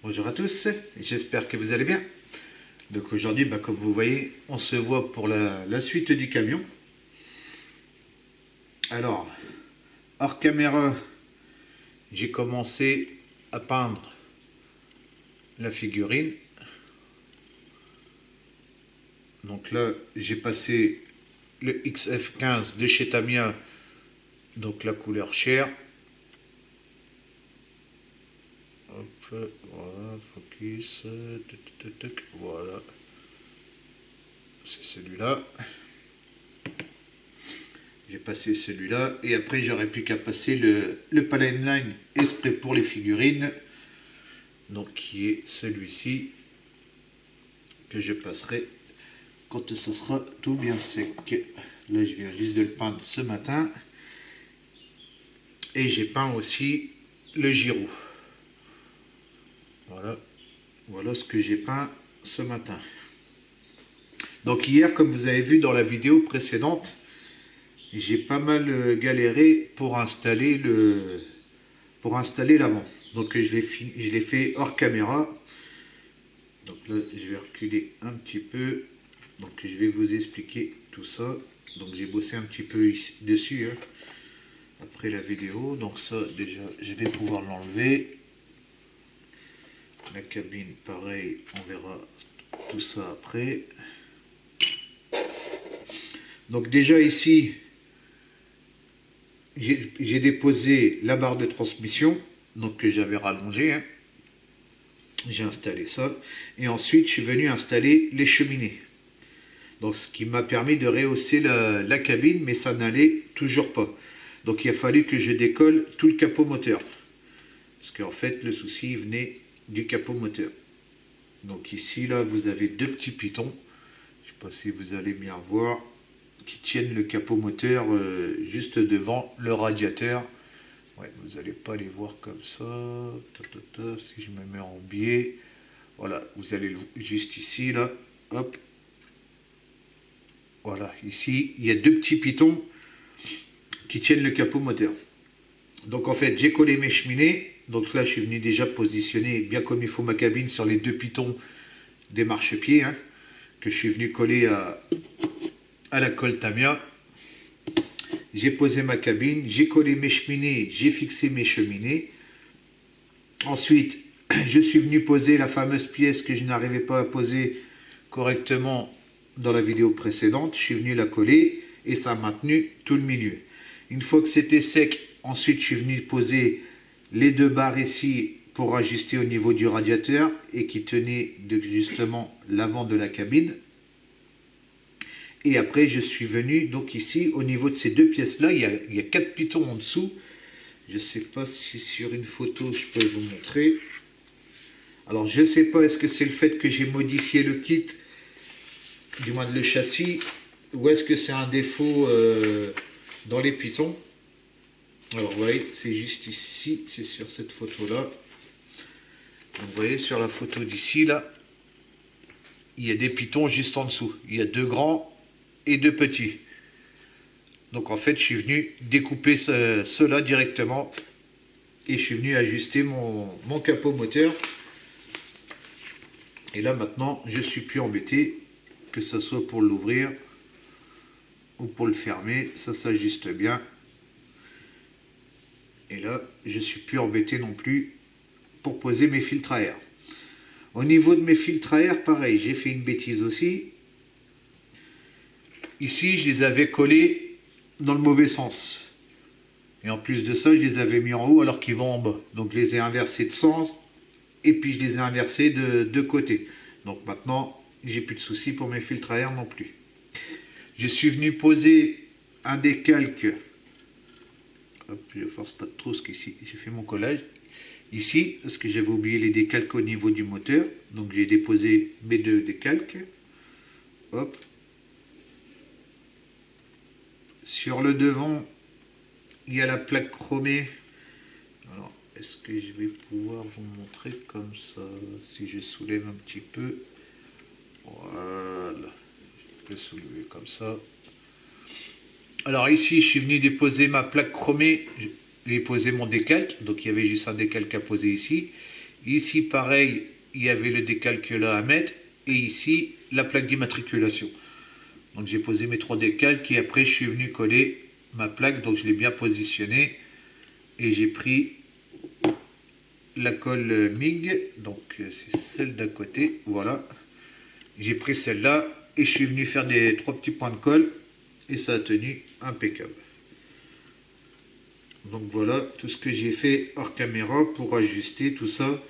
Bonjour à tous, j'espère que vous allez bien. Donc aujourd'hui, comme vous voyez, on se voit pour la suite du camion. Alors, hors caméra, j'ai commencé à peindre la figurine. Donc là, j'ai passé le XF15 de chez Tamiya, donc la couleur chair. Hop, voilà, focus, voilà, c'est celui-là. J'ai passé celui-là et après j'aurais plus qu'à passer le Paline Line Esprit pour les figurines, donc qui est celui-ci que je passerai quand ça sera tout bien sec. Là je viens juste de le peindre ce matin et j'ai peint aussi le Giro. Voilà ce que j'ai peint ce matin. Donc hier, comme vous avez vu dans la vidéo précédente, j'ai pas mal galéré pour installer l'avant. Donc je l'ai fait hors caméra. Donc là, je vais reculer un petit peu. Donc je vais vous expliquer tout ça. Donc j'ai bossé un petit peu dessus après la vidéo. Donc ça, déjà, je vais pouvoir l'enlever. La cabine, pareil, on verra tout ça après. Donc déjà ici, j'ai déposé la barre de transmission, donc que j'avais rallongée. J'ai installé ça. Et ensuite, je suis venu installer les cheminées. Donc ce qui m'a permis de rehausser la cabine, mais ça n'allait toujours pas. Donc il a fallu que je décolle tout le capot moteur. Parce qu'en fait, le souci venait du capot moteur. Donc ici, là, vous avez deux petits pitons. Je ne sais pas si vous allez bien voir, qui tiennent le capot moteur juste devant le radiateur. Ouais, vous n'allez pas les voir comme ça. Si je me mets en biais, voilà, vous allez juste ici, là, hop. Voilà, ici, il y a deux petits pitons qui tiennent le capot moteur. Donc en fait, j'ai collé mes cheminées. Donc là, je suis venu déjà positionner bien comme il faut ma cabine sur les deux pitons des marchepieds, que je suis venu coller à la colle Tamiya. J'ai posé ma cabine, j'ai collé mes cheminées, j'ai fixé mes cheminées. Ensuite, je suis venu poser la fameuse pièce que je n'arrivais pas à poser correctement dans la vidéo précédente. Je suis venu la coller et ça a maintenu tout le milieu. Une fois que c'était sec, ensuite je suis venu poser les deux barres ici pour ajuster au niveau du radiateur et qui tenaient justement l'avant de la cabine. Et après, je suis venu, donc ici, au niveau de ces deux pièces-là, il y a 4 pitons en dessous. Je ne sais pas si sur une photo, je peux vous montrer. Alors, je ne sais pas, est-ce que c'est le fait que j'ai modifié le kit, du moins le châssis, ou est-ce que c'est un défaut dans les pitons. Alors, vous voyez, c'est juste ici, c'est sur cette photo-là. Vous voyez, sur la photo d'ici, là, il y a des pitons juste en dessous. Il y a deux grands et deux petits. Donc en fait, je suis venu découper cela directement et je suis venu ajuster mon capot moteur. Et là maintenant, je suis plus embêté, que ce soit pour l'ouvrir ou pour le fermer, ça s'ajuste bien. Et là, je suis plus embêté non plus pour poser mes filtres à air. Au niveau de mes filtres à air, pareil, j'ai fait une bêtise aussi. Ici, je les avais collés dans le mauvais sens. Et en plus de ça, je les avais mis en haut alors qu'ils vont en bas. Donc je les ai inversés de sens et puis je les ai inversés de côté. Donc maintenant, j'ai plus de soucis pour mes filtres à air non plus. Je suis venu poser un décalque. Hop, je ne force pas trop parce qu'ici, j'ai fait mon collage. Ici, parce que j'avais oublié les décalques au niveau du moteur. Donc j'ai déposé mes deux décalques. Hop. Sur le devant, il y a la plaque chromée. Alors, est-ce que je vais pouvoir vous montrer comme ça, si je soulève un petit peu. Voilà. Je peux soulever comme ça. Alors ici, je suis venu déposer ma plaque chromée. J'ai posé mon décalque. Donc il y avait juste un décalque à poser ici. Ici, pareil, il y avait le décalque là à mettre. Et ici, la plaque d'immatriculation. Donc j'ai posé mes 3 décalques et après je suis venu coller ma plaque. Donc je l'ai bien positionnée. Et j'ai pris la colle MIG. Donc c'est celle d'à côté. Voilà. J'ai pris celle-là et je suis venu faire des 3 petits points de colle. Et ça a tenu impeccable. Donc voilà tout ce que j'ai fait hors caméra pour ajuster tout ça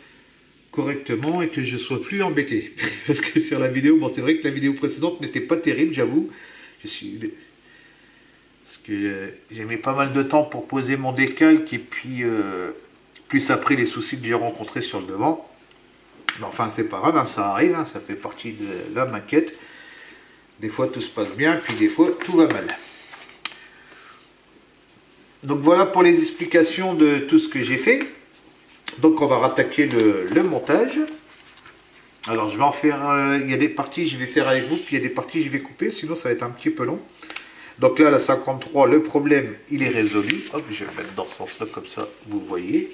correctement et que je sois plus embêté. Parce que sur la vidéo, bon c'est vrai que la vidéo précédente n'était pas terrible, j'avoue. Parce que j'ai mis pas mal de temps pour poser mon décalque et puis plus après les soucis que j'ai rencontrés sur le devant. Mais enfin c'est pas grave, hein, ça arrive, hein, ça fait partie de la maquette. Des fois tout se passe bien, puis des fois tout va mal. Donc voilà pour les explications de tout ce que j'ai fait. Donc on va rattaquer le montage. Alors je vais en faire, il y a des parties je vais faire avec vous, puis il y a des parties je vais couper, sinon ça va être un petit peu long. Donc là la 53, le problème il est résolu. Hop, je vais le mettre dans ce sens-là comme ça, vous voyez.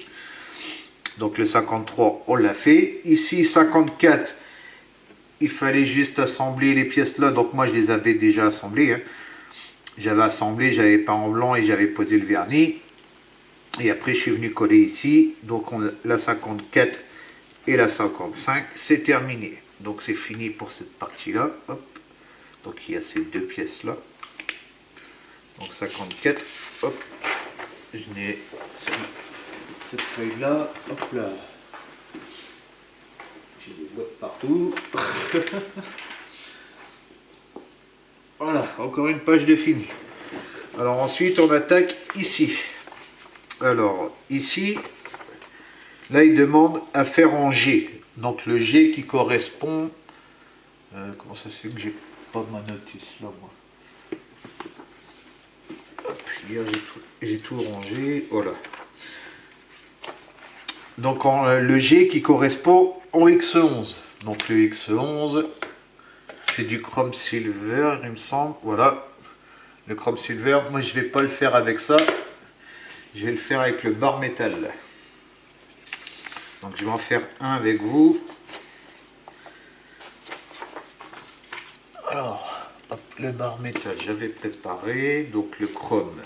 Donc le 53 on l'a fait. Ici 54, il fallait juste assembler les pièces là, donc moi je les avais déjà assemblées. Hein. J'avais assemblé, j'avais peint en blanc et j'avais posé le vernis. Et après je suis venu coller ici. Donc la 54 et la 55, c'est terminé. Donc c'est fini pour cette partie-là. Hop. Donc il y a ces 2 pièces-là. Donc 54. Hop. Je n'ai cette feuille-là. Hop là. J'ai des boîtes partout. Voilà, encore une page de fini. Alors ensuite, on attaque ici. Alors ici, là, il demande à faire en G. Donc le G qui correspond... comment ça se fait que j'ai pas ma notice là, moi. Hop, hier, j'ai tout rangé. Voilà. Donc le G qui correspond au X11. Donc le X11... c'est du chrome silver, il me semble. Voilà, le chrome silver. Moi, je vais pas le faire avec ça. Je vais le faire avec le bar métal. Donc, je vais en faire un avec vous. Alors, hop, le bar métal, j'avais préparé. Donc, le chrome,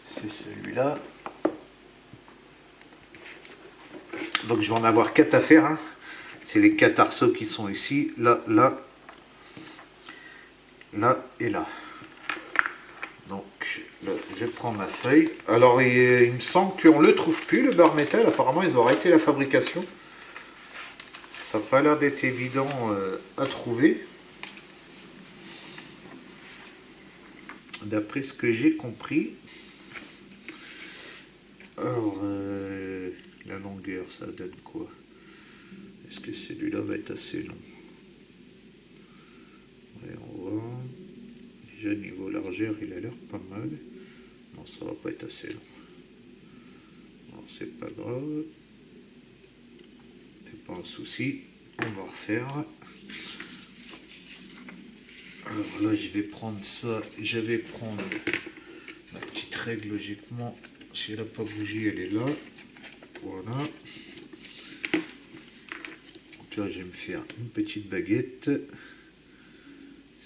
c'est celui-là. Donc, je vais en avoir 4 à faire. Hein. C'est les 4 arceaux qui sont ici. Là, là. Là et là. Donc là, je prends ma feuille. Alors il me semble qu'on ne le trouve plus, le bar métal. Apparemment ils ont arrêté la fabrication. Ça n'a pas l'air d'être évident à trouver. D'après ce que j'ai compris. Alors la longueur, ça donne quoi? Est-ce que celui-là va être assez long? Ouais, on va. Déjà niveau largeur, il a l'air pas mal. Non, ça va pas être assez long. Non, c'est pas grave. C'est pas un souci. On va refaire. Alors là, je vais prendre ça. Je vais prendre ma petite règle logiquement. Si elle n'a pas bougé, elle est là. Voilà. Donc là, je vais me faire une petite baguette.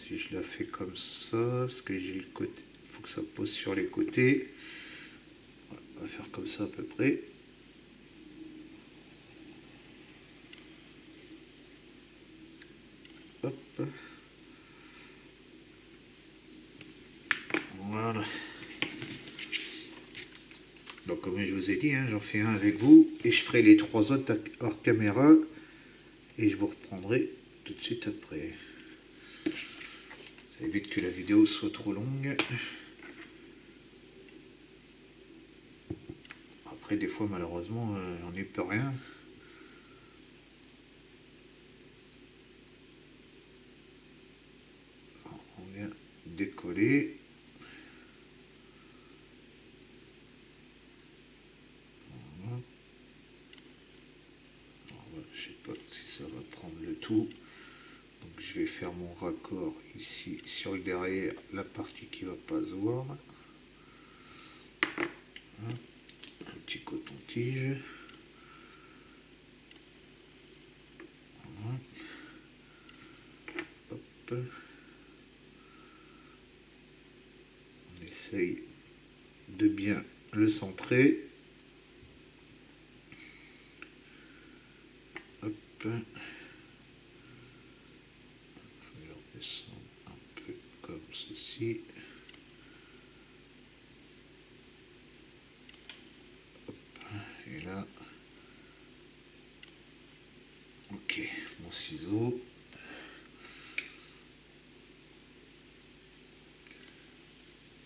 Si je la fais comme ça, parce que j'ai le côté, il faut que ça pose sur les côtés. On va faire comme ça à peu près. Hop. Voilà. Donc comme je vous ai dit, hein, j'en fais un avec vous et je ferai les 3 autres hors caméra et je vous reprendrai tout de suite après. Ça évite que la vidéo soit trop longue. Après des fois malheureusement on n'y peut rien. On vient décoller. Voilà. Alors, je ne sais pas si ça va prendre le tout. Donc je vais faire mon raccord ici sur le derrière, la partie qui ne va pas se voir. Un petit coton-tige. On essaye de bien le centrer. Hop. Je vais le redescendre un peu comme ceci. Hop. Et là. Ok, mon ciseau.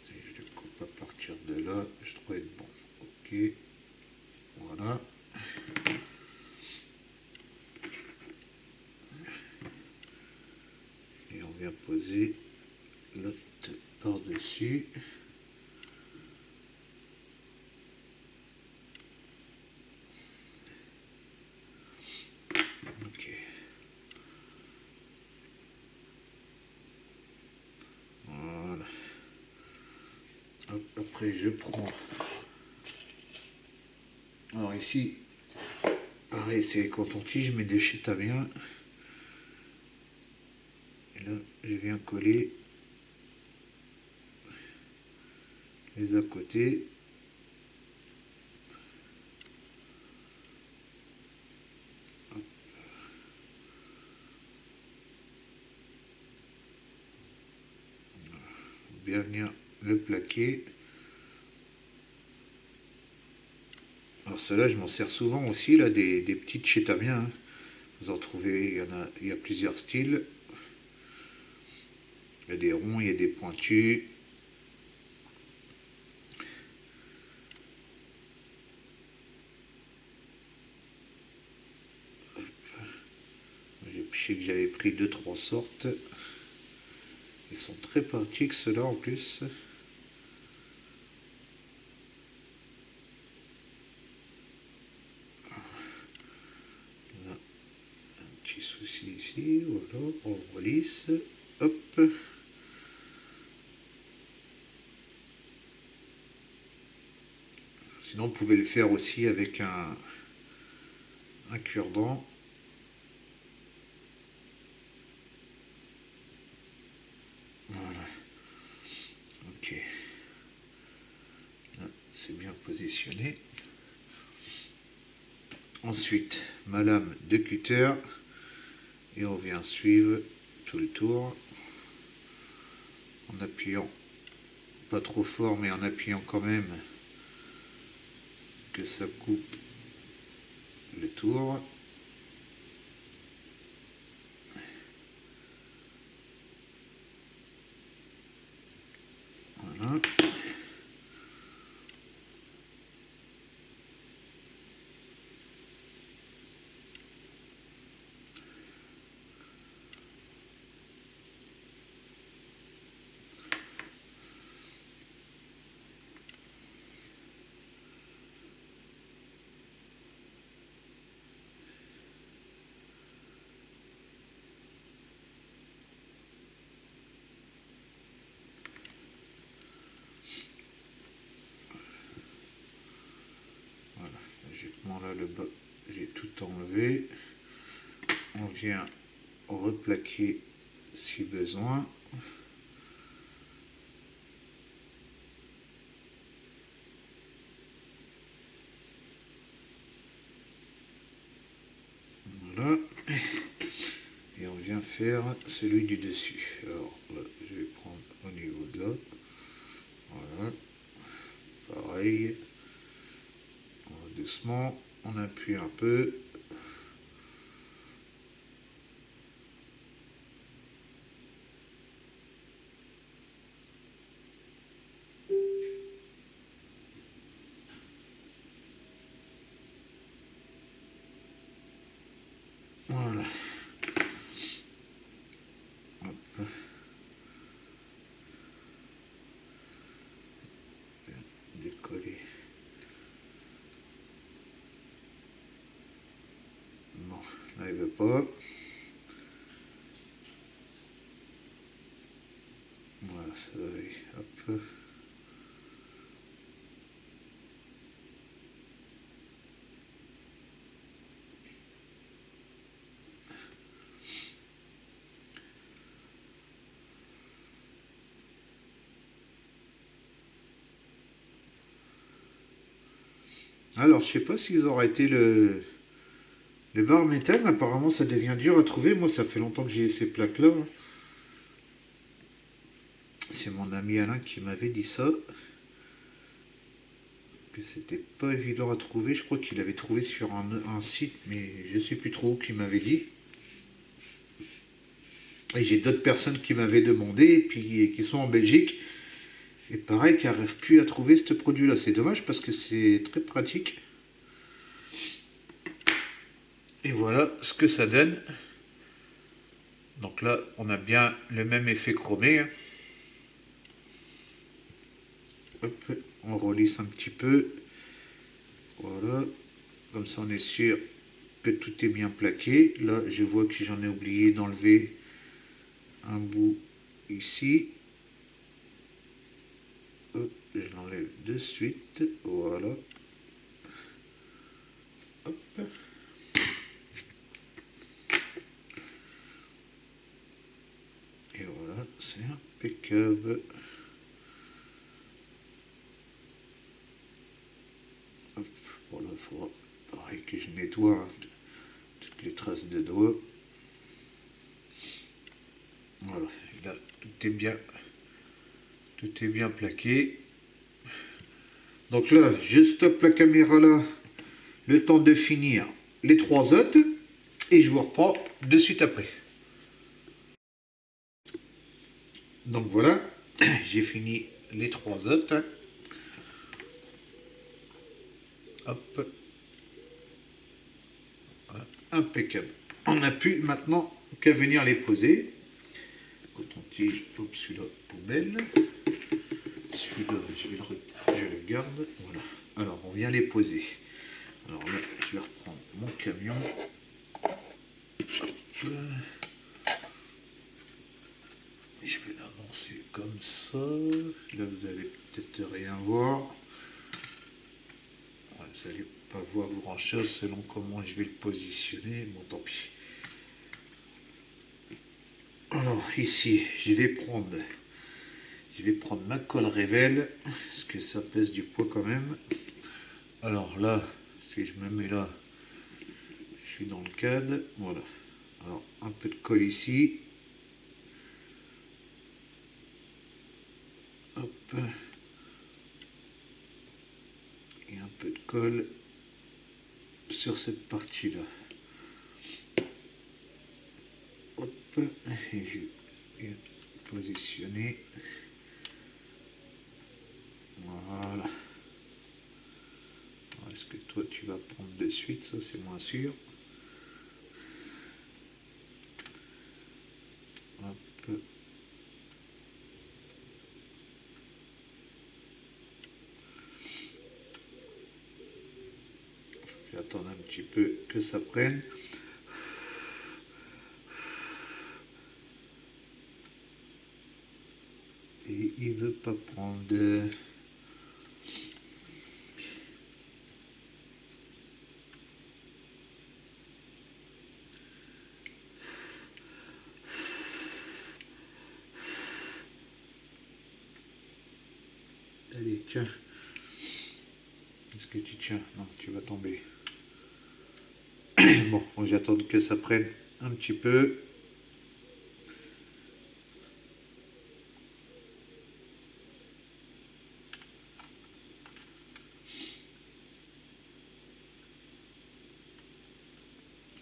Je le coupe à partir de là. Je dois être bon. Ok. Voilà. Et on vient poser l'autre par-dessus. Ok. Voilà. Hop, après je prends. Alors ici, pareil, c'est les coton-tiges, je mets des chétamiens. Et là, je viens coller les à côté. Hop. Bien venir le plaquer. Alors ceux-là, je m'en sers souvent aussi, là, des petites chétamiens. Hein. Vous en trouvez, il y a plusieurs styles. Il y a des ronds, il y a des pointus. Je sais que j'avais pris 2-3 sortes. Ils sont très pratiques ceux-là en plus. Là, un petit souci ici, voilà, on relisse. Hop. Sinon, vous pouvez le faire aussi avec un cure-dent. Voilà. Ok. Là, c'est bien positionné. Ensuite, ma lame de cutter. Et on vient suivre tout le tour. En appuyant, pas trop fort, mais en appuyant quand même que ça coupe le tour. Voilà. Voilà, logiquement là le bas, j'ai tout enlevé. On vient replaquer si besoin. Voilà. Et on vient faire celui du dessus. Alors là, je vais prendre au niveau de là. Voilà. Pareil. On va doucement. On appuie un peu. Voilà. Hop. Décoller. Non, là il veut pas. Voilà, ça va aller. Hop. Alors, je sais pas s'ils ont arrêté le bar métal, mais apparemment ça devient dur à trouver. Moi, ça fait longtemps que j'ai ces plaques-là. C'est mon ami Alain qui m'avait dit ça. Que c'était pas évident à trouver. Je crois qu'il avait trouvé sur un site, mais je sais plus trop où qu'il m'avait dit. Et j'ai d'autres personnes qui m'avaient demandé, et puis qui sont en Belgique. Et pareil, qui n'arrivent plus à trouver ce produit-là. C'est dommage parce que c'est très pratique. Et voilà ce que ça donne. Donc là, on a bien le même effet chromé. Hop, on relisse un petit peu. Voilà. Comme ça, on est sûr que tout est bien plaqué. Là, je vois que j'en ai oublié d'enlever un bout ici. Hop, je l'enlève de suite. Voilà. Hop. Et voilà, c'est impeccable. Hop, bon là, il faudra pareil que je nettoie hein, toutes les traces de doigts. Voilà, là, tout est bien plaqué. Donc là, je stoppe la caméra là, le temps de finir les 3 autres, et je vous reprends de suite après. Donc voilà, j'ai fini les 3 autres. Hop. Voilà, impeccable. On n'a plus maintenant qu'à venir les poser. Coton-tige, hop, celui-là, poubelle. Celui-là, je le garde. Voilà. Alors, on vient les poser. Alors là, je vais reprendre mon camion. Hop. Je vais l'avancer comme ça. Là, vous allez peut-être rien voir. Ouais, vous n'allez pas voir grand-chose selon comment je vais le positionner. Bon, tant pis. Alors, ici, je vais prendre ma colle révèle, parce que ça pèse du poids quand même. Alors là, si je me mets là, je suis dans le cadre. Voilà. Alors, un peu de colle ici. Hop. Et un peu de colle sur cette partie-là. Hop. Et je vais positionner. Voilà. Est-ce que toi tu vas prendre de suite? Ça c'est moins sûr. Hop. Je vais attendre un petit peu que ça prenne. Et il veut pas prendre. Allez, tiens. Est-ce que tu tiens? Non, tu vas tomber. Bon, j'attends que ça prenne un petit peu.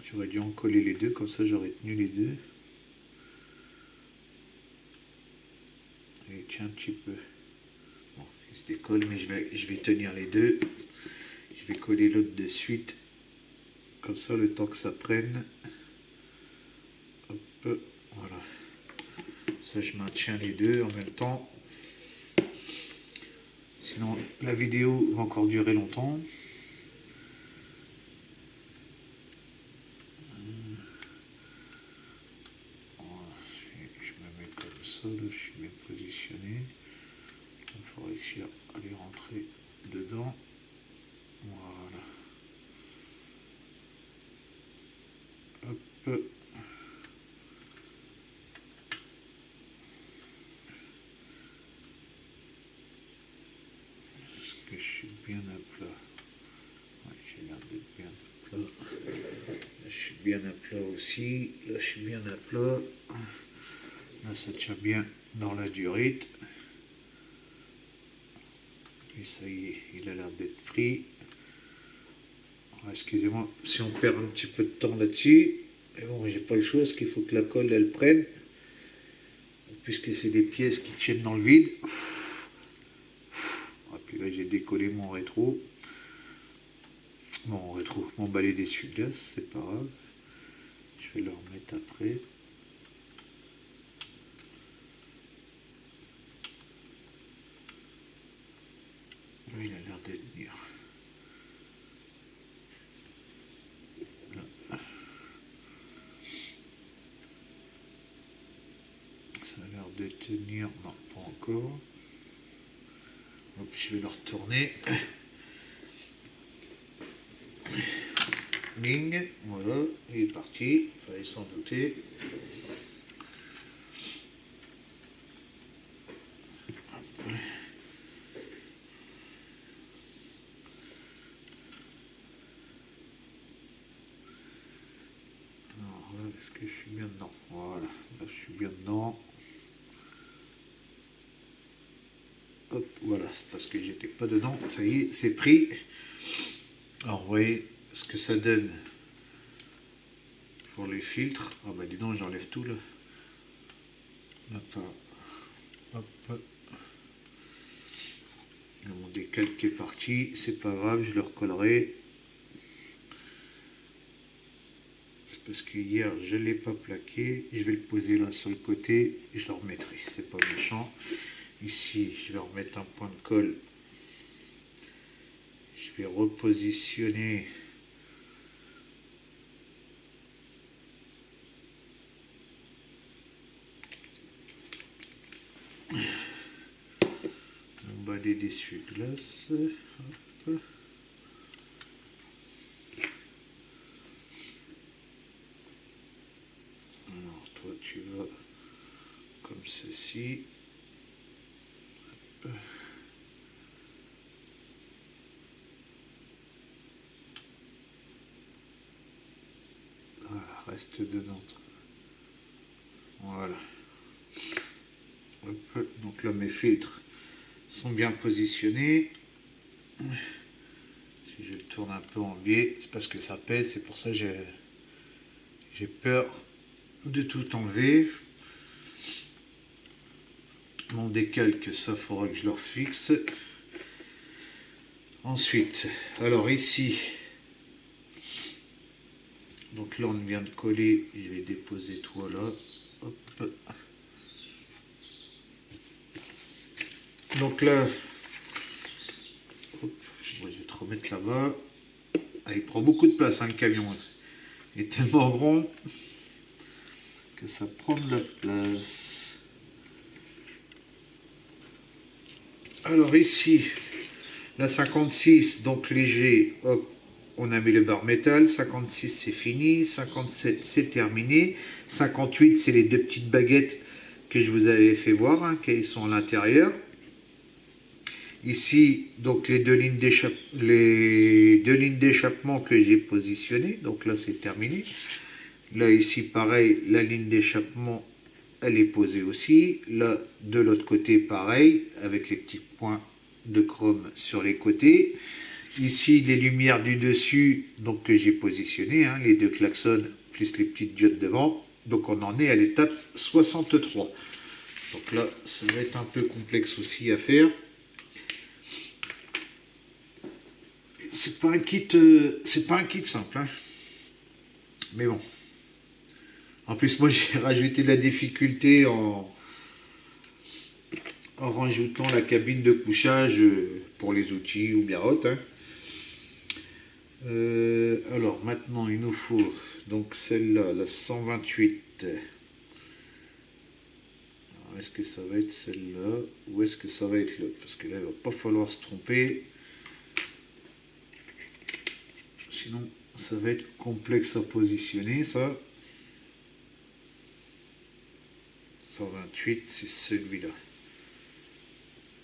J'aurais dû en coller les deux, comme ça j'aurais tenu les deux. Allez, tiens un petit peu. Bon, il se décolle, mais je vais tenir les deux. Je vais coller l'autre de suite. Comme ça, le temps que ça prenne. Hop, voilà. Ça, je maintiens les deux en même temps. Sinon, la vidéo va encore durer longtemps. Je me mets comme ça, là, je suis bien positionné. Il faut réussir à les rentrer dedans. Voilà. Hop. Est-ce que je suis bien à plat? bien à plat aussi. Là, je suis bien à plat. Là, ça tient bien dans la durite. Et ça y est, il a l'air d'être pris. Excusez-moi si on perd un petit peu de temps là-dessus. Mais bon, j'ai pas le choix, parce qu'il faut que la colle, elle prenne. Puisque c'est des pièces qui tiennent dans le vide. Et puis là, j'ai décollé mon rétro. Mon balai d'essuie-glace, c'est pas grave. Je vais le remettre après. Oui, il a l'air de tenir. Là. Ça a l'air de tenir. Non, pas encore. Hop, je vais le retourner. Bing, voilà, il est parti. Il fallait s'en douter. Est-ce que je suis bien dedans? Voilà, là je suis bien dedans. Hop, voilà, c'est parce que j'étais pas dedans. Ça y est, c'est pris. Alors vous voyez ce que ça donne pour les filtres. Ah bah dis donc, j'enlève tout là. Attends. Hop. Mon décalque est parti, c'est pas grave, je le recollerai. C'est parce que hier je ne l'ai pas plaqué. Je vais le poser là sur le côté et je le remettrai. C'est pas méchant. Ici, je vais remettre un point de colle. Je vais repositionner. Mon balai d'essuie-glace. Alors toi tu vas comme ceci. Hop. Voilà, reste dedans. Voilà. Hop. Donc là mes filtres sont bien positionnés. Si je le tourne un peu en biais, c'est parce que ça pèse, c'est pour ça que j'ai peur de tout enlever. Mon décalque, ça faudra que je le refixe. Ensuite, alors ici, donc là on vient de coller, je vais déposer tout là. Hop. Donc là, hop, je vais te remettre là-bas. Ah, il prend beaucoup de place hein, le camion. Il est tellement grand que ça prend de la place. Alors ici, la 56, donc léger, hop, on a mis le bar métal. 56 c'est fini, 57 c'est terminé, 58 c'est les deux petites baguettes que je vous avais fait voir, hein, qui sont à l'intérieur. Ici, donc les deux lignes d'échappement que j'ai positionnées, donc là c'est terminé. Là ici pareil, la ligne d'échappement elle est posée aussi. Là de l'autre côté pareil, avec les petits points de chrome sur les côtés. Ici les lumières du dessus donc que j'ai positionnées, hein, les deux klaxons plus les petites diodes devant. Donc on en est à l'étape 63. Donc là ça va être un peu complexe aussi à faire. C'est pas un kit simple, hein. Mais bon. En plus, moi, j'ai rajouté de la difficulté en rajoutant la cabine de couchage pour les outils ou bien autre. Hein. Alors, maintenant, il nous faut donc celle-là, la 128. Est-ce que ça va être celle-là ou est-ce que ça va être l'autre? Parce que là, il ne va pas falloir se tromper. Sinon, ça va être complexe à positionner, ça. 128, c'est celui-là.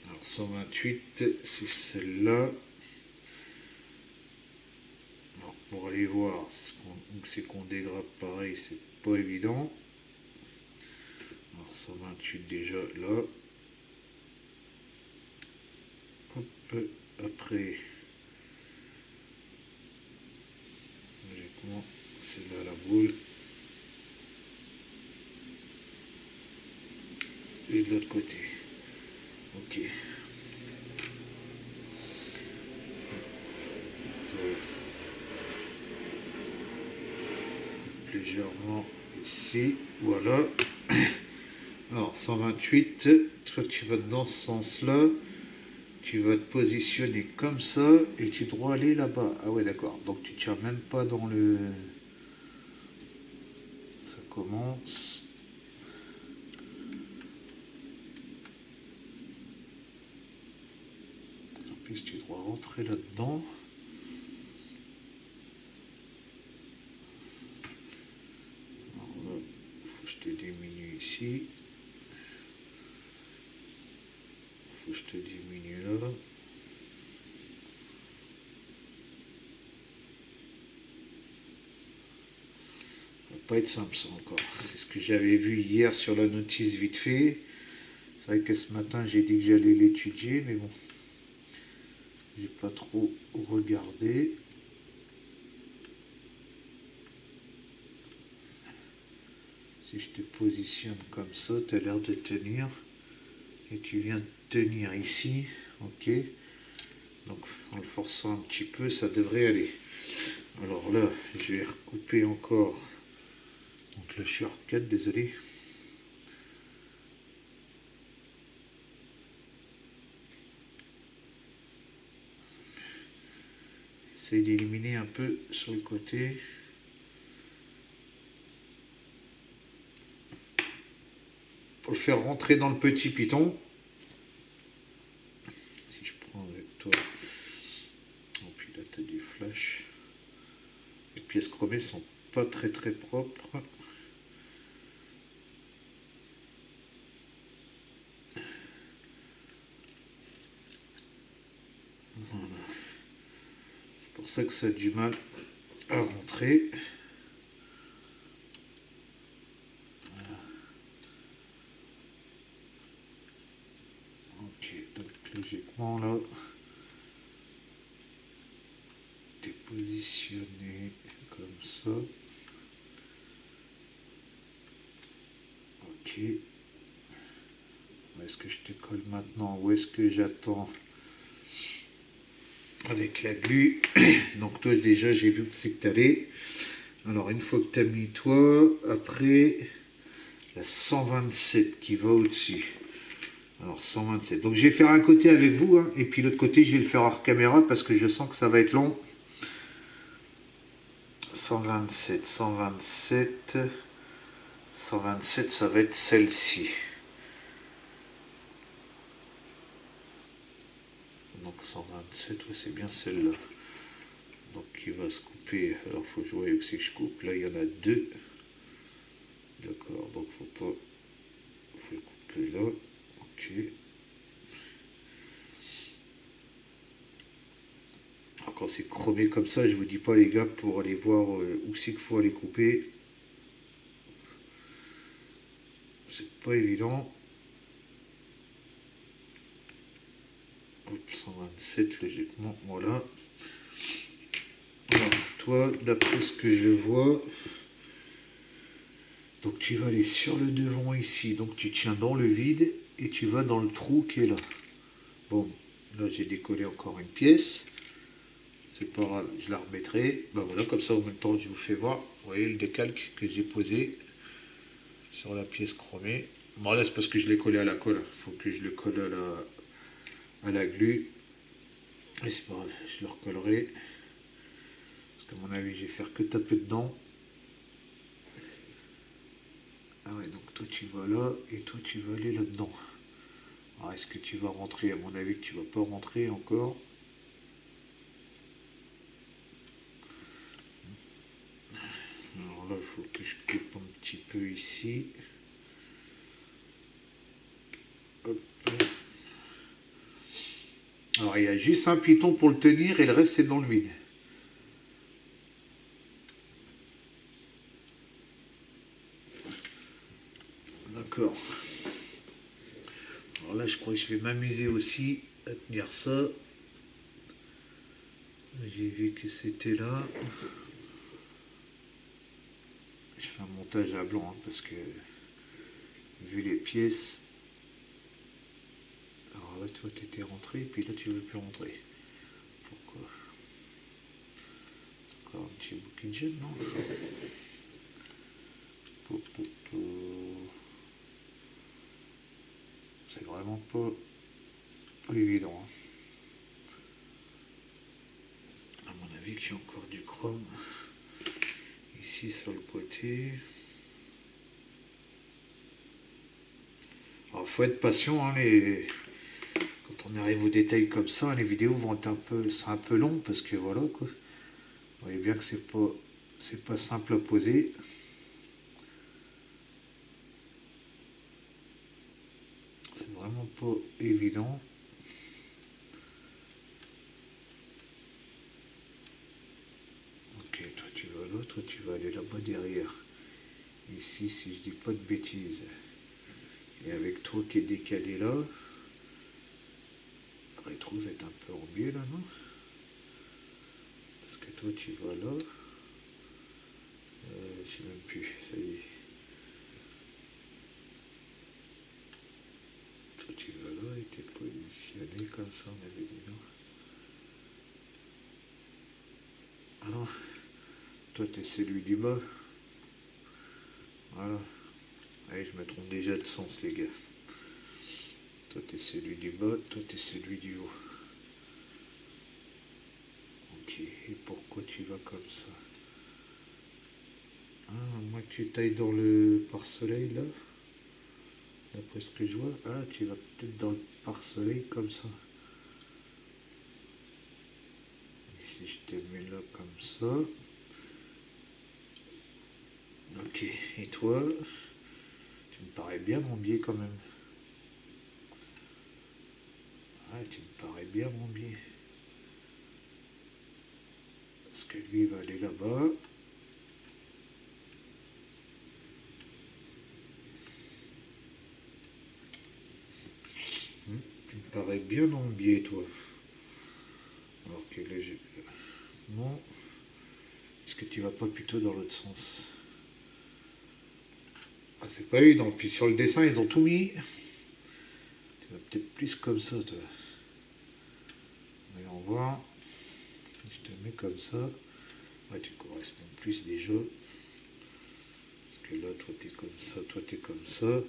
Alors, 128, c'est celle-là. pour aller voir où c'est qu'on dégrappe pareil, c'est pas évident. Alors 128 déjà là. Hop, après, logiquement, c'est là la boule. Et de l'autre côté. Ok. Légèrement ici, voilà. Alors 128, toi tu vas dans ce sens-là, tu vas te positionner comme ça et tu dois aller là-bas. Ah ouais d'accord, donc tu tiens même pas dans le... Ça commence. En plus tu dois rentrer là-dedans. Alors là, faut que je te diminue ici. Faut que je te diminue là. Ça va pas être simple ça encore. C'est ce que j'avais vu hier sur la notice vite fait. C'est vrai que ce matin j'ai dit que j'allais l'étudier, mais bon, j'ai pas trop regardé. Si je te positionne comme ça, tu as l'air de tenir. Et tu viens de tenir ici. Ok. Donc en le forçant un petit peu, ça devrait aller. Alors là, je vais recouper encore. Donc là, je suis R4, désolé. Essaye d'éliminer un peu sur le côté. Pour le faire rentrer dans le petit piton. Si je prends avec toi. Oh, puis là, tu as du flash. Les pièces chromées sont pas très propres. Voilà. C'est pour ça que ça a du mal à rentrer. Voilà. Ok, donc logiquement là, tu es positionné comme ça. Ok. Est-ce que je te colle maintenant ou est-ce que j'attends avec la glu? Donc toi déjà j'ai vu que c'est que tu allais. Alors une fois que tu as mis toi, après la 127 qui va au-dessus. Alors 127. Donc je vais faire un côté avec vous, hein, et puis l'autre côté je vais le faire hors caméra parce que je sens que ça va être long. 127, 127, 127, ça va être celle-ci. Donc 127, ouais, c'est bien celle-là. Donc il va se couper. Alors faut jouer avec ce que je coupe. Là il y en a deux. D'accord, donc faut pas. Faut le couper là. Ok. Alors quand c'est chromé comme ça, je vous dis pas les gars pour aller voir où c'est qu'il faut aller couper. C'est pas évident. Hop, 127 logiquement, voilà. Alors, toi, d'après ce que je vois, donc tu vas aller sur le devant ici, donc tu tiens dans le vide et tu vas dans le trou qui est là. Bon, là j'ai décollé encore une pièce. C'est pas grave, je la remettrai. Ben voilà, comme ça en même temps je vous fais voir. Vous voyez le décalque que j'ai posé sur la pièce chromée. Bon là c'est parce que je l'ai collé à la colle. Il faut que je le colle à la glu. Et c'est pas grave, je le recollerai. Parce qu'à mon avis je vais faire que taper dedans. Ah ouais, donc toi tu vas là et toi tu vas aller là-dedans. Alors est-ce que tu vas rentrer? À mon avis que tu vas pas rentrer encore. Alors là il faut que je coupe un petit peu ici. Hop. Alors il y a juste un piton pour le tenir et le reste c'est dans le vide. là, je crois que je vais m'amuser aussi à tenir ça. J'ai vu que c'était là. Je fais un montage à blanc, hein, parce que vu les pièces. Alors là, toi, tu étais rentré, puis là, tu ne veux plus rentrer. Pourquoi? Encore un petit bouquin de gel, non? C'est vraiment pas évident. Hein. À mon avis, qu'il y a encore du chrome ici sur le côté. Alors, faut être patient. Hein, quand on arrive aux détails comme ça, les vidéos vont être c'est un peu long parce que voilà quoi. Vous voyez bien que c'est pas simple à poser. C'est vraiment pas évident. Ok, toi tu vas là, toi tu vas aller là-bas derrière. Ici, si je dis pas de bêtises. Et avec toi qui est décalé là, le rétro va être un peu en biais là, non? Parce que toi tu vas là. Je sais même plus, ça y est. Toi tu vas là et t'es positionné comme ça, on avait dit non. Ah non, toi t'es celui du bas. Voilà. Allez, je me trompe déjà de sens les gars. Toi t'es celui du bas, toi t'es celui du haut. Ok, et pourquoi tu vas comme ça? Ah, moi tu tailles dans le pare-soleil là. D'après ce que je vois. Ah, tu vas peut-être dans le pare-soleil comme ça. Et si je te mets là comme ça. Ok, et toi, tu me parais bien mon biais quand même. Ah, tu me parais bien mon biais. Parce que lui il va aller là-bas. Tu me parais bien mon biais toi. Alors que là j'ai. Non. Est-ce que tu vas pas plutôt dans l'autre sens? Ah, c'est pas évident. Puis sur le dessin, ils ont tout mis. Tu vas peut-être plus comme ça, toi. Voyons voir. Je te mets comme ça. Ouais, tu corresponds plus déjà. Parce que là, toi, t'es comme ça, toi, t'es comme ça.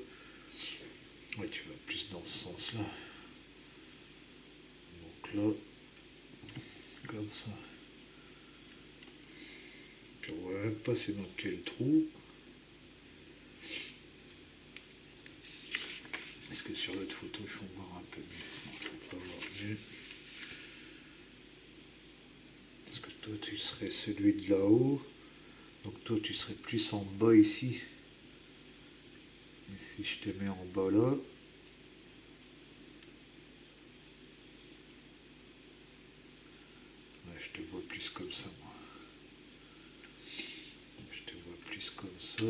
Ouais, tu vas plus dans ce sens-là. Donc là, comme ça. Puis on voit même pas c'est dans quel trou. Est-ce que sur l'autre photo, il faut voir un peu mieux? Non, il ne faut pas voir mieux. Parce que toi, tu serais celui de là-haut. Donc toi, tu serais plus en bas ici. Et si je te mets en bas là, ouais, je te vois plus comme ça, moi. Je te vois plus comme ça.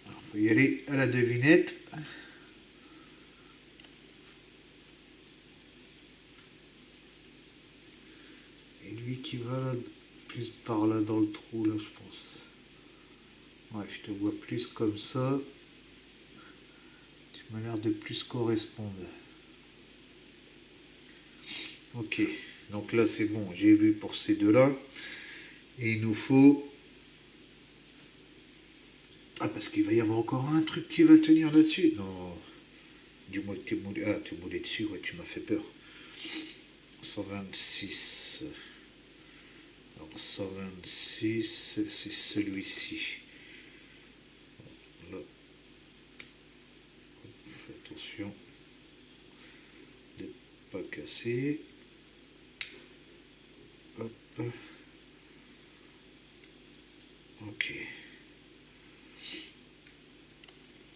Alors, faut y aller à la devinette. Et lui qui va là, plus par là dans le trou, là, je pense. Ouais, je te vois plus comme ça. Tu m'as l'air de plus correspondre. Ok, donc là c'est bon, j'ai vu pour ces deux-là. Et il nous faut... Ah, parce qu'il va y avoir encore un truc qui va tenir là-dessus. Non, du moins que t'es moulé... Ah, t'es moulé dessus, ouais, tu m'as fait peur. 126. Alors 126, c'est celui-ci. Là, fais attention de ne pas casser. Hop. Ok.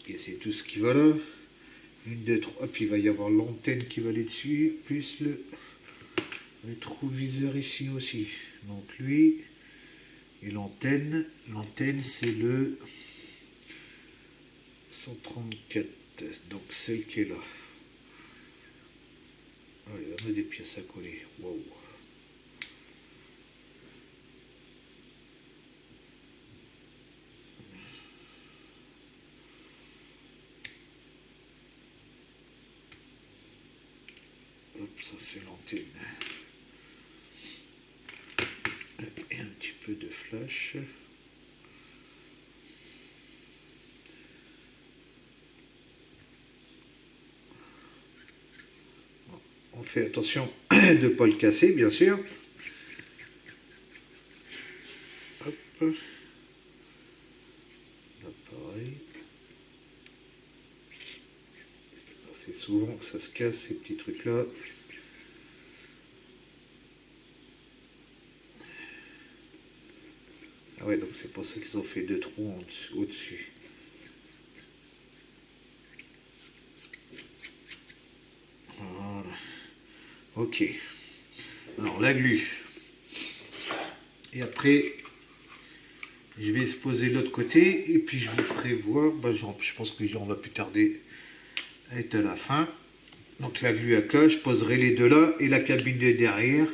Et c'est tout ce qui va là. Une, deux, trois. Puis il va y avoir l'antenne qui va aller dessus, plus le rétroviseur ici aussi. Donc lui, et l'antenne. L'antenne, c'est le 134. Donc celle qui est là. Ah, il va mettre des pièces à coller. Waouh. Hop, ça c'est l'antenne. Et un petit peu de flash. On fait attention de ne pas le casser, bien sûr. Hop. Là, pareil. C'est souvent que ça se casse, ces petits trucs-là. Ah ouais, donc c'est pour ça qu'ils ont fait deux trous au-dessus. Voilà. Ok. Alors, la glu. Et après, je vais se poser de l'autre côté et puis je vous ferai voir. Bah, je pense que on va plus tarder à être à la fin. Donc la glu à cas, je poserai les deux là et la cabine de derrière.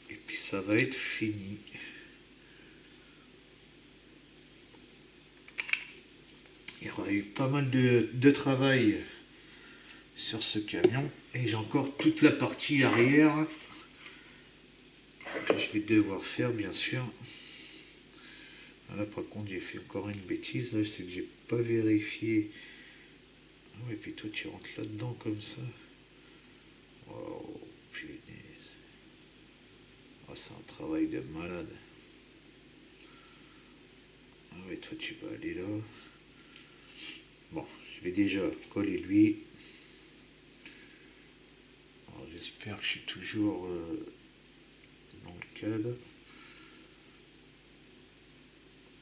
Et puis ça va être fini. Il y aura eu pas mal de travail sur ce camion. Et j'ai encore toute la partie arrière que je vais devoir faire, bien sûr. Là, par contre, j'ai fait encore une bêtise. Là, c'est que j'ai pas vérifié. Et puis toi, tu rentres là-dedans comme ça. Oh, punaise. Oh, c'est un travail de malade. Ah ouais, toi, tu vas aller là. Bon, je vais déjà coller lui. Alors, j'espère que je suis toujours dans le cadre.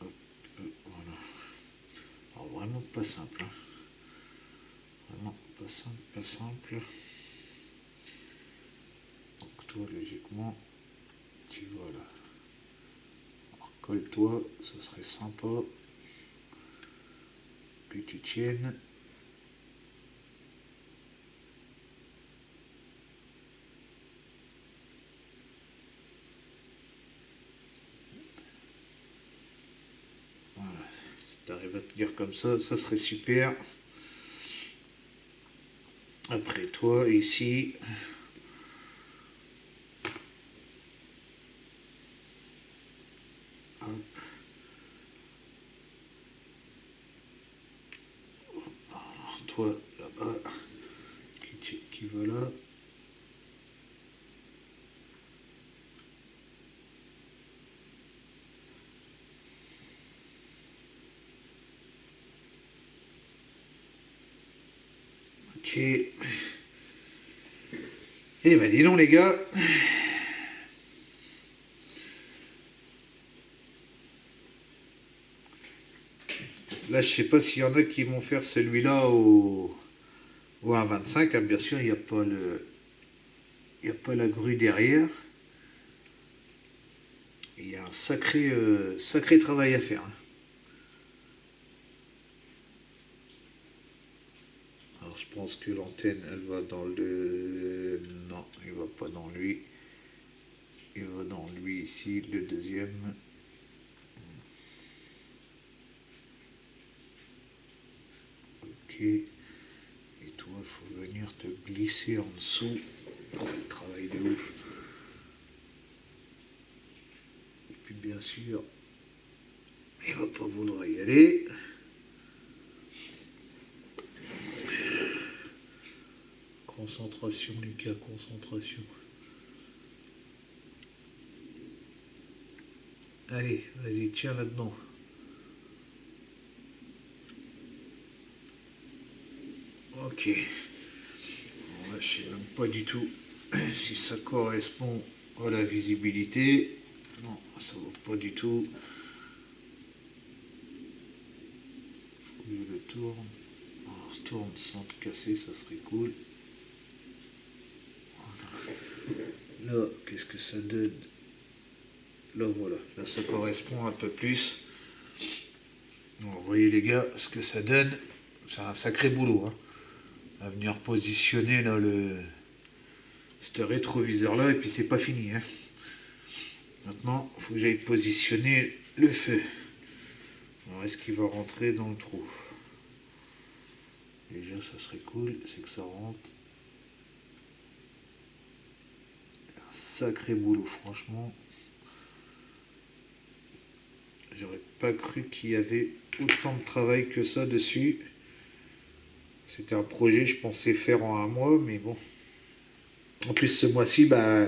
Hop, voilà. Alors, vraiment pas simple. Hein. Vraiment pas simple, pas simple. Donc, toi, logiquement, tu vas là. Alors, colle-toi, ça serait sympa. Que tu tiennes. Voilà, si tu arrives à tenir comme ça serait super. Après toi, ici, hop. Alors, toi, là-bas, qui va là. Ok. Eh ben dis donc les gars. Là je sais pas s'il y en a qui vont faire celui-là au 1,25. Hein, bien sûr, il n'y a pas le. Il n'y a pas la grue derrière. Il y a un sacré travail à faire. Hein. Alors je pense que l'antenne elle va dans le. Non, il va pas dans lui. Il va dans lui ici, le deuxième. Ok. Et toi, il faut venir te glisser en dessous. Oh, le travail de ouf. Et puis bien sûr, il va pas vouloir y aller. Concentration, Lucas, concentration. Allez, vas-y, tiens là-dedans. Ok. Bon, là, je sais même pas du tout si ça correspond à la visibilité. Non, ça va pas du tout. Faut que je le tourne. Alors, tourne sans te casser, ça serait cool. Là, qu'est-ce que ça donne? Là, voilà. Là, ça correspond un peu plus. Donc, vous voyez, les gars, ce que ça donne. C'est un sacré boulot. Hein. À venir positionner là, ce rétroviseur-là, et puis c'est pas fini. Hein. Maintenant, il faut que j'aille positionner le feu. Alors, est-ce qu'il va rentrer dans le trou? Déjà, ça serait cool, c'est que ça rentre. Un sacré boulot, franchement. J'aurais pas cru qu'il y avait autant de travail que ça dessus. C'était un projet, je pensais faire en un mois, mais bon. En plus, ce mois-ci, bah,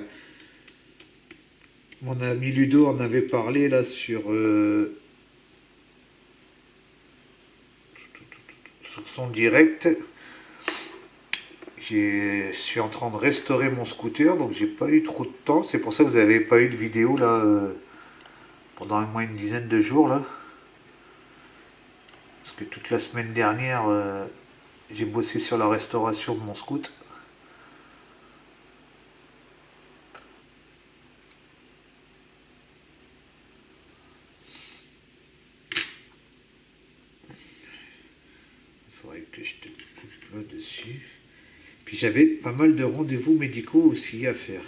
mon ami Ludo en avait parlé là sur son direct. Je suis en train de restaurer mon scooter, donc j'ai pas eu trop de temps. C'est pour ça que vous n'avez pas eu de vidéo là pendant au moins une dizaine de jours là. Parce que toute la semaine dernière, j'ai bossé sur la restauration de mon scooter. Il faudrait que je te coupe là-dessus. Puis j'avais pas mal de rendez-vous médicaux aussi à faire.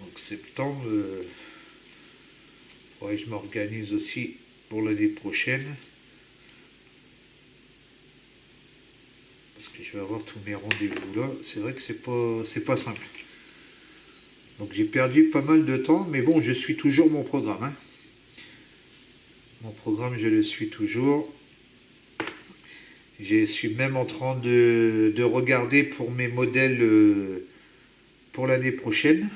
Donc septembre, ouais, je m'organise aussi pour l'année prochaine. Parce que je vais avoir tous mes rendez-vous là. C'est vrai que c'est pas simple. Donc j'ai perdu pas mal de temps, mais bon, je suis toujours mon programme. Hein. Mon programme, je le suis toujours. Je suis même en train de regarder pour mes modèles pour l'année prochaine.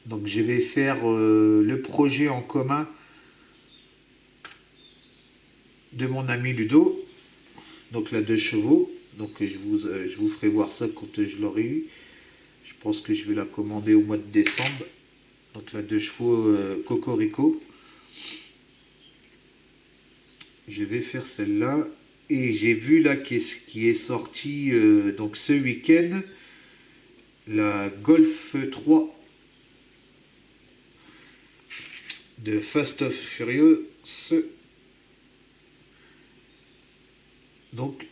Donc je vais faire le projet en commun de mon ami Ludo. Donc la 2 chevaux. Donc je vous ferai voir ça quand je l'aurai eu. Je pense que je vais la commander au mois de décembre. Donc la 2 chevaux Cocorico. Je vais faire celle-là. Et j'ai vu là qui est sorti donc ce week-end la Golf 3 de Fast of Furious. Donc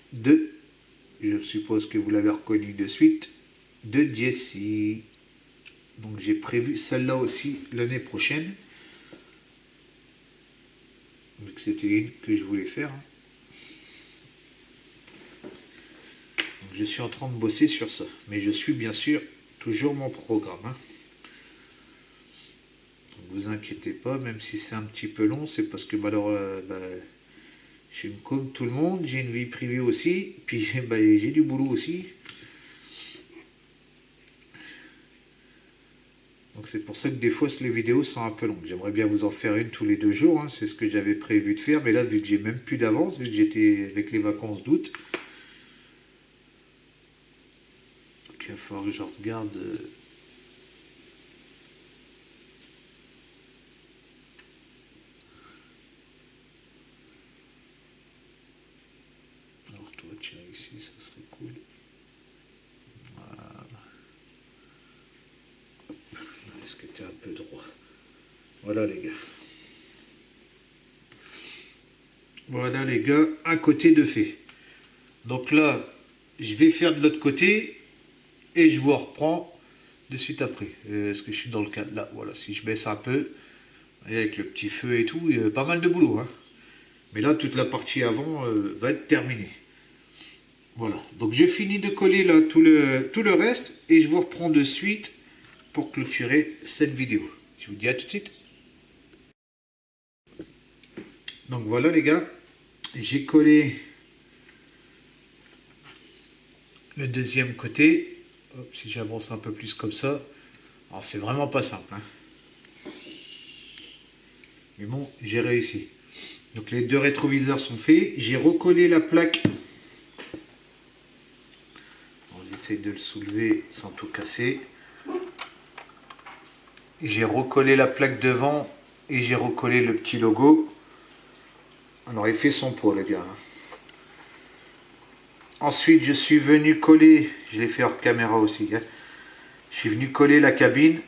je suppose que vous l'avez reconnu de suite, de Jesse. Donc j'ai prévu celle-là aussi l'année prochaine. Donc c'était une que je voulais faire. Donc je suis en train de bosser sur ça. Mais je suis bien sûr toujours mon programme. Hein. Donc vous inquiétez pas, même si c'est un petit peu long, c'est parce que je suis comme tout le monde, j'ai une vie privée aussi, puis j'ai du boulot aussi. Donc c'est pour ça que des fois les vidéos sont un peu longues. J'aimerais bien vous en faire une tous les 2 jours, hein, c'est ce que j'avais prévu de faire, mais là vu que j'ai même plus d'avance, vu que j'étais avec les vacances d'août, il va falloir que je regarde. Alors toi tiens ici, ça serait cool. Voilà. Est-ce que tu es un peu droit? Voilà les gars. Voilà les gars, un côté de fait. Donc là, je vais faire de l'autre côté et je vous reprends de suite après. Est-ce que je suis dans le cadre là? Voilà, si je baisse un peu, avec le petit feu et tout, il y a pas mal de boulot. Hein. Mais là, toute la partie avant va être terminée. Voilà, donc j'ai fini de coller là tout le reste et je vous reprends de suite pour clôturer cette vidéo. Je vous dis à tout de suite. Donc voilà les gars, j'ai collé le deuxième côté. Hop, si j'avance un peu plus comme ça. Alors c'est vraiment pas simple. Hein. Mais bon, j'ai réussi. Donc les 2 rétroviseurs sont faits. J'ai recollé la plaque. On essaie de le soulever sans tout casser. J'ai recollé la plaque devant et j'ai recollé le petit logo. Alors il fait son poids le gars. Ensuite je suis venu coller, je l'ai fait hors caméra aussi, hein. Je suis venu coller la cabine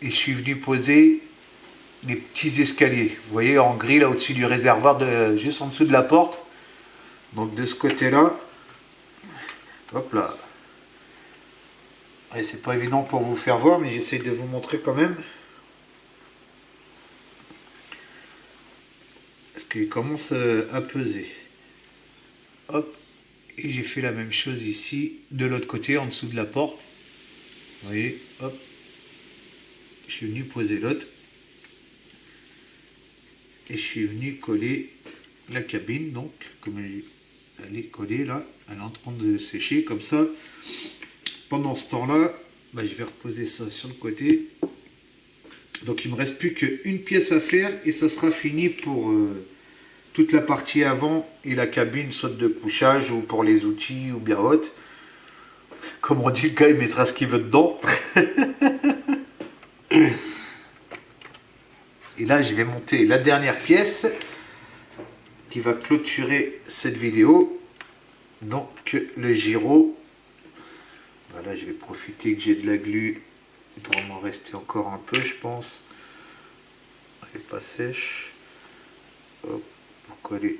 et je suis venu poser les petits escaliers. Vous voyez en gris là au-dessus du réservoir, juste en dessous de la porte. Donc de ce côté-là, hop là. Et c'est pas évident pour vous faire voir, mais j'essaie de vous montrer quand même. Parce qu'il commence à peser. Hop. Et j'ai fait la même chose ici, de l'autre côté, en dessous de la porte. Vous voyez, hop. Je suis venu poser l'autre. Et je suis venu coller la cabine, donc, comme elle est collée là, elle est en train de sécher, comme ça. Pendant ce temps-là, bah, je vais reposer ça sur le côté. Donc il ne me reste plus qu'une pièce à faire et ça sera fini pour toute la partie avant et la cabine, soit de couchage ou pour les outils ou bien autre. Comme on dit, le gars il mettra ce qu'il veut dedans. Et là je vais monter la dernière pièce qui va clôturer cette vidéo. Donc le gyro. Voilà, je vais profiter que j'ai de la glu. Il doit m'en rester encore un peu, je pense. Elle n'est pas sèche. Hop, pour coller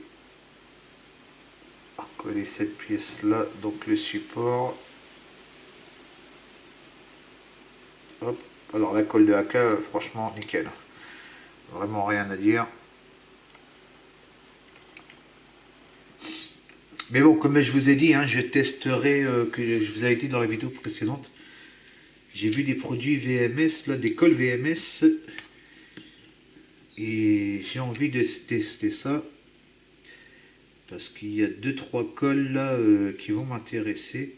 cette pièce là, donc le support. Hop. Alors la colle de AK, franchement nickel, vraiment rien à dire. Mais bon, comme je vous ai dit, hein, je testerai, que je vous avais dit dans la vidéo précédente, j'ai vu des produits VMS là, des colles VMS, et j'ai envie de tester ça parce qu'il y a 2-3 colles là qui vont m'intéresser.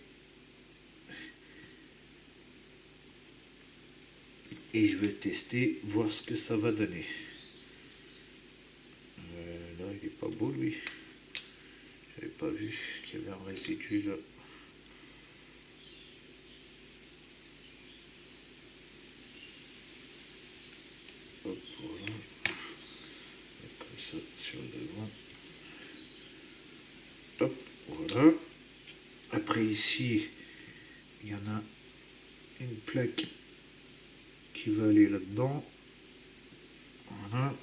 Et je veux tester, voir ce que ça va donner. Là, il est pas beau lui. J'avais pas vu qu'il y avait un résidu là. Hop, voilà. Comme ça, sur le devant. Hop, voilà. Après ici, il y en a une plaque qui va aller là-dedans. Voilà.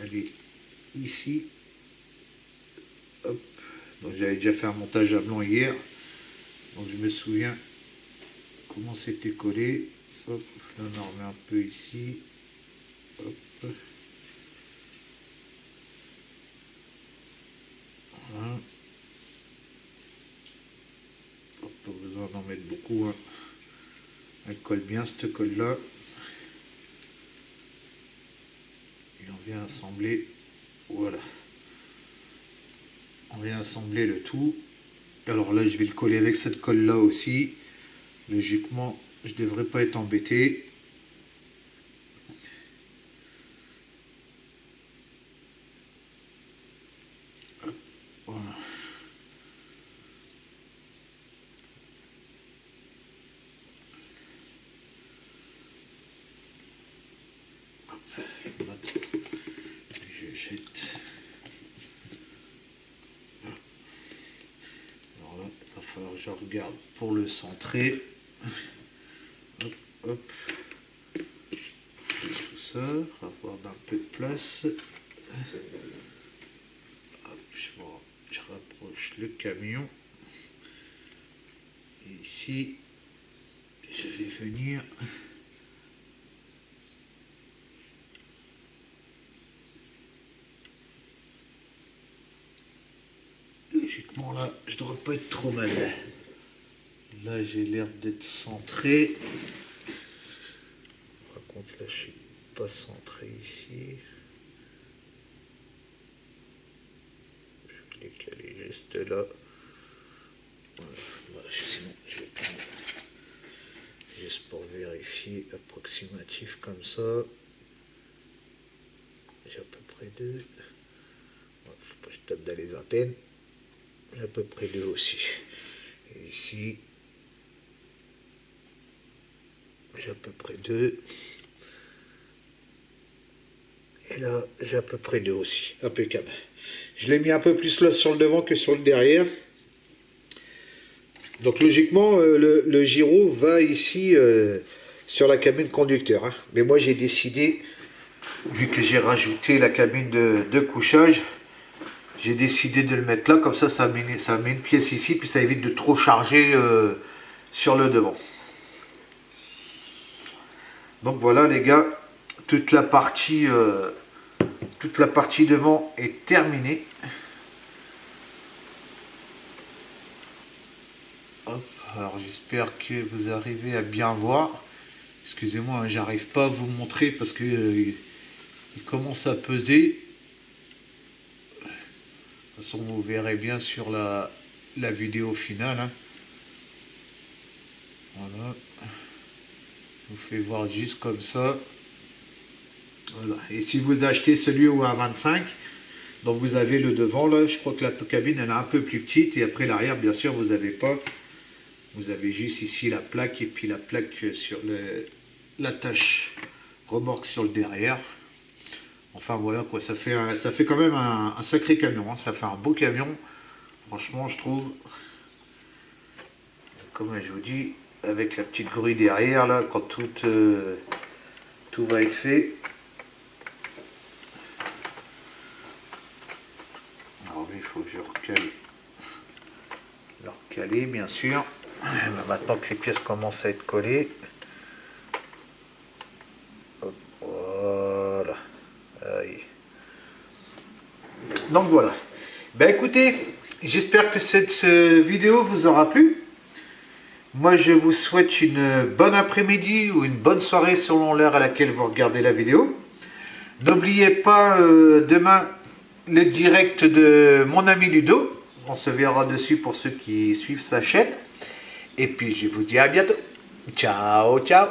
Elle est ici. Hop. Donc j'avais déjà fait un montage à blanc hier. Donc je me souviens comment c'était collé. Hop, là on en remet un peu ici. Hop. Voilà. Pas besoin d'en mettre beaucoup, hein. Elle colle bien cette colle là. Et on vient assembler. Voilà. On vient assembler le tout. Alors là je vais le coller avec cette colle là aussi. Logiquement je ne devrais pas être embêté. Voilà. Je jette. Alors là, il va falloir que je regarde pour le centrer. Hop, hop. Tout ça, avoir un peu de place. Hop, je rapproche le camion. Et ici, je vais venir. Logiquement là, je devrais pas être trop mal. Là, j'ai l'air d'être centré. Par contre, là, je suis pas centré ici. Je vais les caler juste là. Voilà, sinon, je vais prendre juste pour vérifier approximatif comme ça. J'ai à peu près deux. Faut pas que je tape dans les antennes. J'ai à peu près deux aussi. Et ici, j'ai à peu près 2. Et là, j'ai à peu près 2 aussi. Impeccable. Je l'ai mis un peu plus là sur le devant que sur le derrière. Donc logiquement, le gyro va ici sur la cabine conducteur. Hein. Mais moi, j'ai décidé, vu que j'ai rajouté la cabine de couchage, j'ai décidé de le mettre là. Comme ça met une pièce ici, puis ça évite de trop charger sur le devant. Donc voilà les gars, toute la partie devant est terminée. Hop, alors j'espère que vous arrivez à bien voir. Excusez-moi, hein, j'arrive pas à vous montrer parce que il commence à peser. De toute façon, vous verrez bien sur la vidéo finale. Hein. Voilà. Je vous fais voir juste comme ça. Voilà. Et si vous achetez celui au A25, donc vous avez le devant là, je crois que la cabine elle est un peu plus petite et après l'arrière bien sûr vous n'avez pas. Vous avez juste ici la plaque et puis la plaque sur l'attache remorque sur le derrière. Enfin voilà quoi, ça fait quand même un sacré camion, hein. Ça fait un beau camion, franchement je trouve. Comme je vous dis, avec la petite grue derrière là, quand tout va être fait. Alors lui il faut que je le recaler bien sûr. Maintenant que les pièces commencent à être collées. Hop, voilà. Aïe. Donc voilà. Ben écoutez, j'espère que cette vidéo vous aura plu. Moi je vous souhaite une bonne après-midi ou une bonne soirée selon l'heure à laquelle vous regardez la vidéo. N'oubliez pas demain le direct de mon ami Ludo. On se verra dessus pour ceux qui suivent sa chaîne. Et puis je vous dis à bientôt. Ciao, ciao.